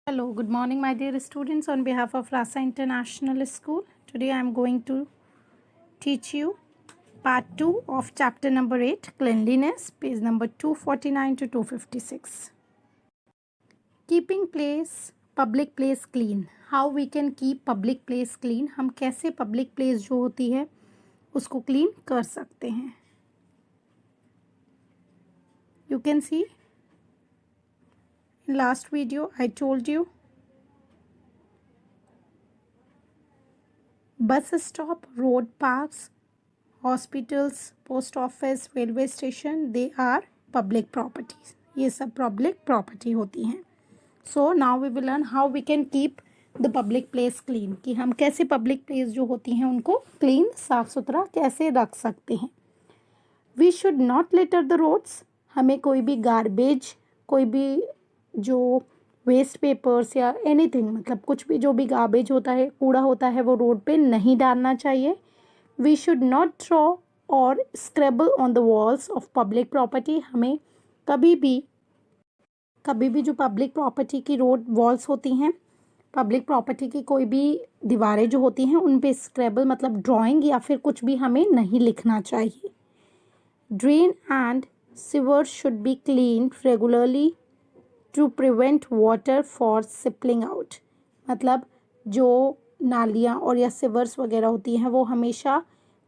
Hello, good morning, my dear students. On behalf of Rasa International School, today I am going to teach you part 2 of chapter number 8, Cleanliness, page number 249 to 256. Keeping public place clean. How we can keep public place clean? हम कैसे public place जो होती है उसको clean कर सकते हैं? You can see in last video I told you bus stop, road parks, hospitals, post office, railway station, they are public properties. ये सब पब्लिक प्रॉपर्टी होती हैं. So now we will learn how we can keep the public place clean, कि हम कैसे public place जो होती हैं उनको क्लीन, साफ सुथरा कैसे रख सकते हैं. We should not litter the roads. हमें कोई भी गार्बेज, कोई भी जो वेस्ट पेपर्स या एनीथिंग, मतलब कुछ भी जो भी गार्बेज होता है, कूड़ा होता है, वो रोड पे नहीं डालना चाहिए. We should not draw or scribble on the walls of public property. हमें कभी भी जो पब्लिक प्रॉपर्टी की रोड वॉल्स होती हैं, पब्लिक प्रॉपर्टी की कोई भी दीवारें जो होती हैं, उन पे स्क्रैबल मतलब ड्राइंग या फिर कुछ भी हमें नहीं लिखना चाहिए. Drain and sewer should be clean regularly to prevent water for spilling out. मतलब जो नालियाँ और या सिवर्स वगैरह होती हैं वो हमेशा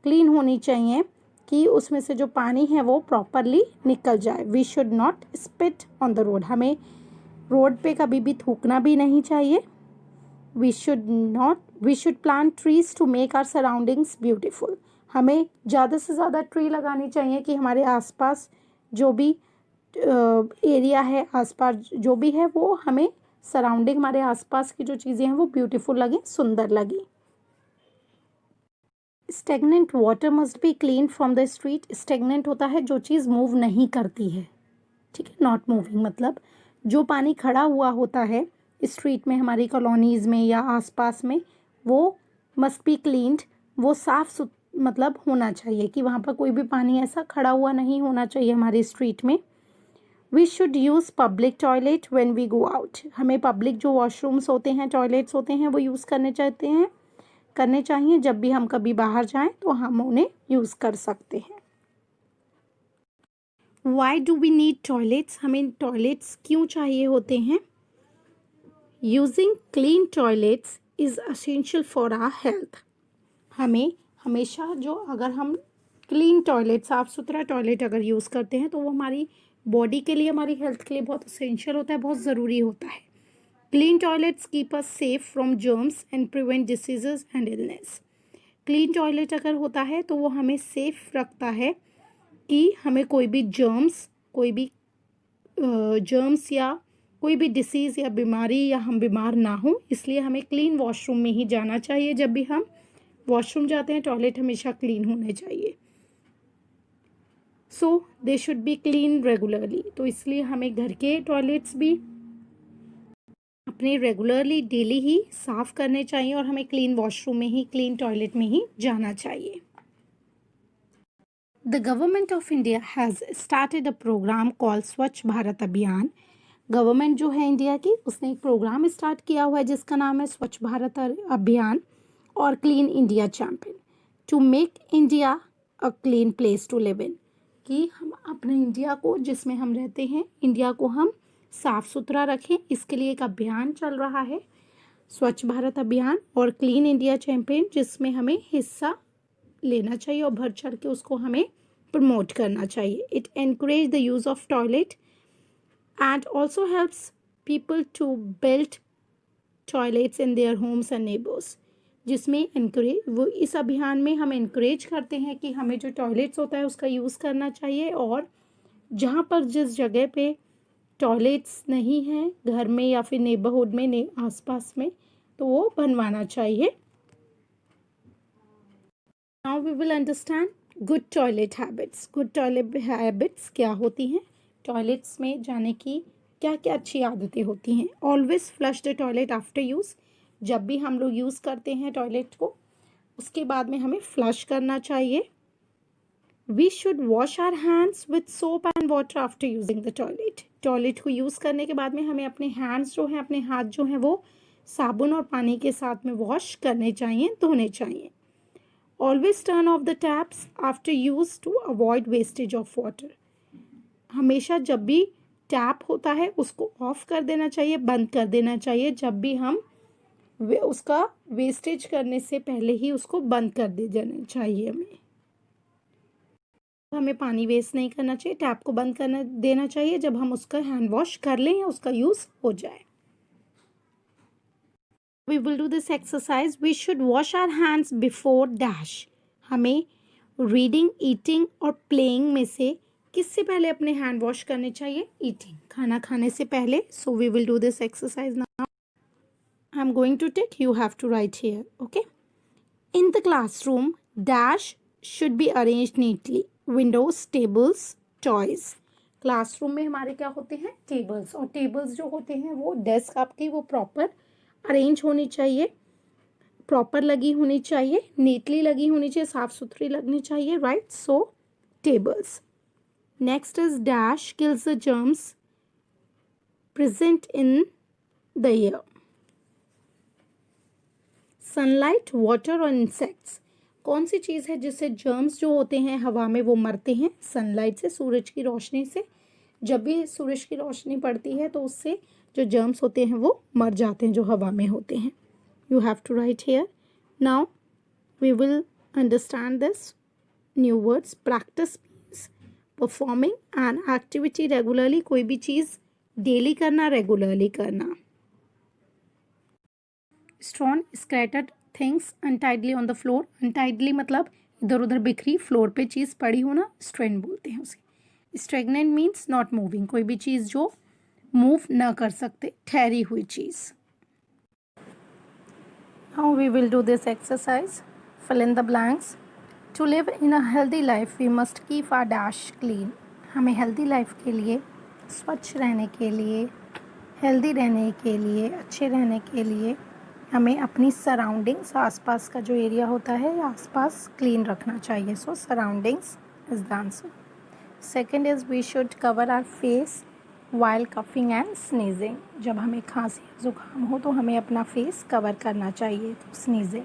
क्लीन होनी चाहिए कि उसमें से जो पानी है वो प्रॉपरली निकल जाए. We should not spit on the road. हमें रोड पे कभी भी थूकना भी नहीं चाहिए. We should plant trees to make our surroundings beautiful. हमें ज़्यादा से ज़्यादा ट्री लगानी चाहिए कि हमारे आसपास जो भी एरिया है, आसपास जो भी है, वो हमें सराउंडिंग, हमारे आसपास की जो चीज़ें हैं वो ब्यूटीफुल लगे, सुंदर लगे. Stagnant water must be clean from the street. Stagnant होता है जो चीज़ मूव नहीं करती है, ठीक है. नॉट मूविंग मतलब जो पानी खड़ा हुआ होता है स्ट्रीट में, हमारी कॉलोनीज़ में या आसपास में, वो मस्ट बी क्लीन्ड. वो साफ मतलब होना चाहिए कि वहाँ पर कोई भी पानी ऐसा खड़ा हुआ नहीं होना चाहिए हमारी स्ट्रीट में. We should use public toilet when we go out. हमें पब्लिक जो वॉशरूम्स होते हैं, टॉयलेट्स होते हैं, वो यूज़ करने चाहिए जब भी हम कभी बाहर जाएं तो हम उन्हें यूज़ कर सकते हैं. Why do we need toilets. हमें टॉयलेट्स क्यों चाहिए होते हैं? Using clean toilets is essential for our health. हमें हमेशा अगर हम क्लीन टॉयलेट, साफ़ सुथरा टॉयलेट अगर यूज़ करते हैं तो वो हमारी बॉडी के लिए, हमारी हेल्थ के लिए बहुत असेंशियल होता है, बहुत ज़रूरी होता है. Clean toilets keep us safe from germs and prevent diseases and illness. Clean toilet अगर होता है तो वो हमें सेफ रखता है कि हमें कोई भी जर्म्स या कोई भी डिसीज़ या बीमारी, या हम बीमार ना हो. इसलिए हमें क्लीन वॉशरूम में ही जाना चाहिए. जब भी हम वॉशरूम जाते हैं, टॉयलेट हमेशा क्लीन होने चाहिए. So they should be clean regularly. तो इसलिए हमें घर के टॉयलेट्स भी अपने रेगुलरली डेली ही साफ़ करने चाहिए और हमें क्लीन वॉशरूम में ही, क्लीन टॉयलेट में ही जाना चाहिए. The government of India has started a program called Swachh Bharat अभियान. गवर्नमेंट जो है इंडिया की, उसने एक प्रोग्राम स्टार्ट किया हुआ है जिसका नाम है स्वच्छ भारत अभियान और clean India champion, to make India a clean place to live in. कि हम अपने इंडिया को, जिसमें हम रहते हैं, इंडिया को हम साफ़ सुथरा रखें. इसके लिए एक अभियान चल रहा है, स्वच्छ भारत अभियान और क्लीन इंडिया चैम्पियन, जिसमें हमें हिस्सा लेना चाहिए और बढ़ चढ़ के उसको हमें प्रमोट करना चाहिए. It encourage the use of toilet and also helps people to build toilets in their homes and neighbours. जिसमें वो इस अभियान में हम इनक्रेज करते हैं कि हमें जो टॉयलेट्स होता है उसका यूज़ करना चाहिए, और जहाँ पर जिस जगह पे टॉयलेट्स नहीं हैं घर में या फिर नेबरहुड में, आसपास में, तो वो बनवाना चाहिए. Now we will understand good toilet habits. Good toilet habits क्या होती हैं? टॉयलेट्स में जाने की क्या क्या अच्छी आदतें होती हैं? Always flush the toilet after use. जब भी हम लोग यूज़ करते हैं टॉयलेट को, उसके बाद में हमें फ्लश करना चाहिए. We should wash our hands with soap and water after using the toilet. Toilet को यूज़ करने के बाद में हमें अपने हैंड्स जो हैं, अपने हाथ जो हैं, वो साबुन और पानी के साथ में वॉश करने चाहिए, धोने चाहिए। Always turn off the taps after use to avoid wastage of water. हमेशा जब भी टैप होता है उसको ऑफ कर देना चाहिए, बंद कर देना चाहिए। जब भी हम उसका वेस्टेज करने से पहले ही उसको बंद कर दे जाना चाहिए। हमें पानी वेस्ट नहीं करना चाहिए, टैप को बंद करना देना चाहिए जब हम उसका हैंड वॉश कर लें या उसका यूज़ हो जाए। We will do this exercise. We should wash our hands before dash. हमें रीडिंग, ईटिंग और प्लेइंग में से किससे पहले अपने हैंड वॉश करने चाहिए? ईटिंग, खाना खाने से पहले। So we will do this exercise now. I am going to take, you have to write here, okay. In the classroom dash should be arrange neatly. Windows, tables, toys. Classroom में हमारे क्या होते हैं? Tables. और tables जो होते हैं वो डेस्क आपकी वो प्रॉपर अरेंज होनी चाहिए, प्रॉपर लगी होनी चाहिए, नीटली लगी होनी चाहिए, साफ सुथरी लगनी चाहिए, right. So tables. Next is dash kills the germs present in the air. Sunlight, water और इंसेक्ट्स। कौन सी चीज़ है जिससे जर्म्स जो होते हैं हवा में वो मरते हैं? सनलाइट से, सूरज की रोशनी से। जब भी सूरज की रोशनी पड़ती है तो उससे जो जर्म्स होते हैं वो मर जाते हैं जो हवा में होते हैं। You have to write here. Now we will understand this new words. Practice means performing an activity regularly. कोई भी चीज़ डेली करना, रेगुलरली करना। Strewn, scattered things untidily on the floor. Untidily मतलब इधर उधर बिखरी, फ्लोर पे चीज़ पड़ी होना, स्ट्रेन बोलते हैं उसे। स्टेगनेंट मीन्स नॉट मूविंग, कोई भी चीज़ जो मूव ना कर सकते, ठहरी हुई चीज़। Now we will do this exercise. Fill in the blanks. To live in a healthy life we must keep our dash clean. हमें हेल्दी लाइफ के लिए, स्वच्छ रहने के लिए, हेल्दी रहने के लिए, अच्छे रहने के लिए हमें अपनी सराउंडिंग्स, आसपास का जो एरिया होता है आसपास क्लीन रखना चाहिए। So surroundings is the answer. Second is we should cover our face while coughing and sneezing. जब हमें खांसी जुकाम हो तो हमें अपना फेस कवर करना चाहिए, तो sneezing.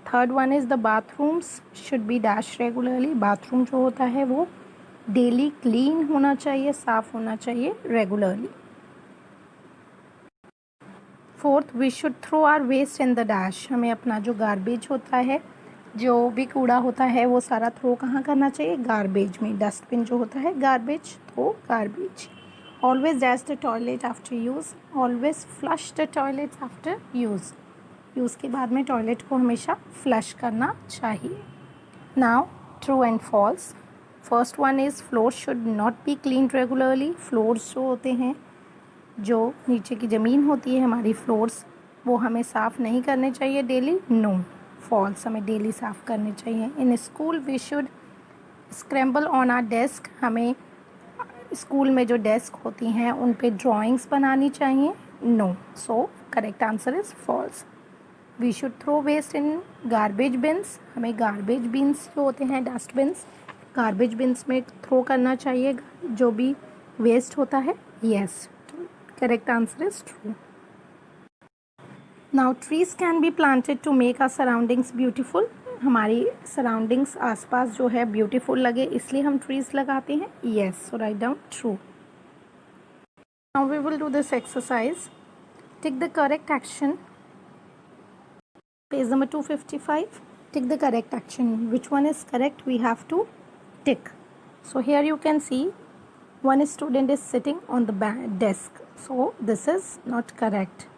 Third one is the bathrooms should be dash regularly. Bathroom जो होता है वो डेली क्लीन होना चाहिए, साफ़ होना चाहिए regularly. Fourth, we should throw our waste in the dash. हमें अपना जो गार्बेज होता है, जो भी कूड़ा होता है वो सारा थ्रो कहाँ करना चाहिए? गार्बेज में। डस्टबिन जो होता है गार्बेज, तो garbage. Always dash the toilet after use. Always flush the toilet after use. Use के बाद में टॉयलेट को हमेशा फ्लश करना चाहिए। Now true and false. First one is floor should not be clean regularly. Floors जो होते हैं, जो नीचे की ज़मीन होती है हमारी, फ्लोर्स, वो हमें साफ़ नहीं करने चाहिए डेली। नो, फॉल्स, हमें डेली साफ़ करने चाहिए। In school we should scramble on our desk. हमें स्कूल में जो डेस्क होती हैं उन पे ड्राइंग्स बनानी चाहिए। No, so correct answer is false. We should throw waste in garbage bins. हमें गार्बेज बिन्स जो होते हैं, डस्टबिन्स, गार्बेज बिन्स में थ्रो करना चाहिए जो भी वेस्ट होता है। Yes, correct answer is true. Now trees can be planted to make our surroundings beautiful. हमारी सराउंडिंग्स आसपास जो है ब्यूटीफुल लगे इसलिए हम ट्रीज लगाते हैं। Yes, so write down true. Now we will do this exercise. Tick the correct action. Page number 255. Tick the correct action. Which one is correct? We have to tick. So here you can see one student is sitting on the desk. So this is not correct.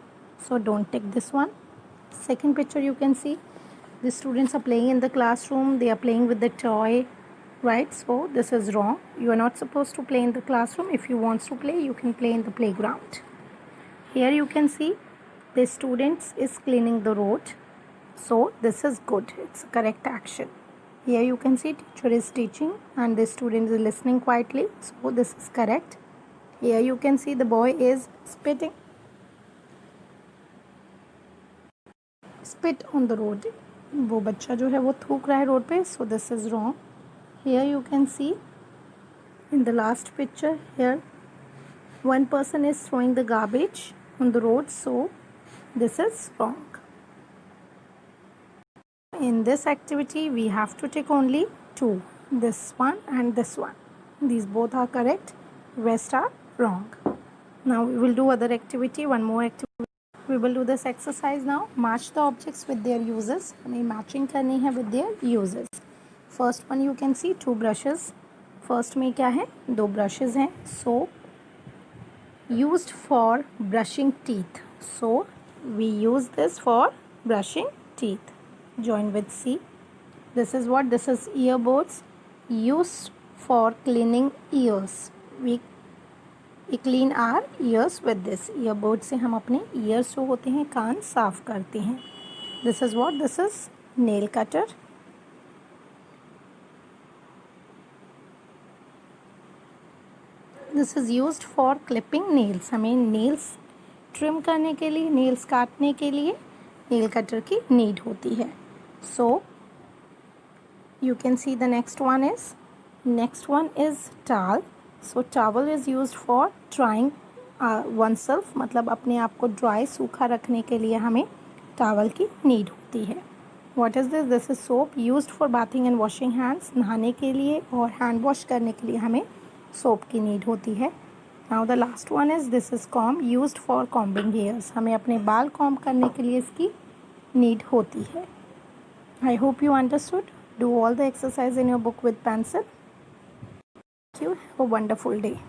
So don't tick this one. Second picture you can see the students are playing in the classroom. They are playing with the toy. Right? So this is wrong. You are not supposed to play in the classroom. If you want to play, you can play in the playground. Here you can see the students is cleaning the road. So this is good, it's a correct action. Here you can see teacher is teaching and the student is listening quietly. So this is correct. Here you can see the boy is spit on the road. वो बच्चा जो है वो थूक रहा है road पे. So this is wrong. here you can see in the last picture, here one person is throwing the garbage on the road, so this is wrong. In this activity we have to take only two, this one and this one. These both are correct, rest are wrong. Now we will do other activity, one more activity. We will do this exercise now. Match the objects with their uses. हमें matching करनी है with their uses. First one you can see two brushes. First में क्या है, दो brushes हैं. Soap used for brushing teeth. So we use this for brushing teeth. Join with C. This is what? This is earbuds used for cleaning ears. We clean our ears with this. Earbuds से हम अपने ears जो होते हैं कान साफ करते हैं. This is what? This is nail cutter. This is used for clipping nails. हमें nails trim करने के लिए, nails काटने के लिए nail cutter की need होती है. So you can see the next one is towel. So towel is used for drying oneself. मतलब अपने आप को dry सूखा रखने के लिए हमें towel की need होती है. What is this? This is soap used for bathing and washing hands. नहाने के लिए और hand wash करने के लिए हमें soap की need होती है. Now the last one is this is comb used for combing hairs. हमें अपने बाल comb करने के लिए इसकी need होती है. I hope you understood. Do all the exercise in your book with pencil. Thank you. Have a wonderful day.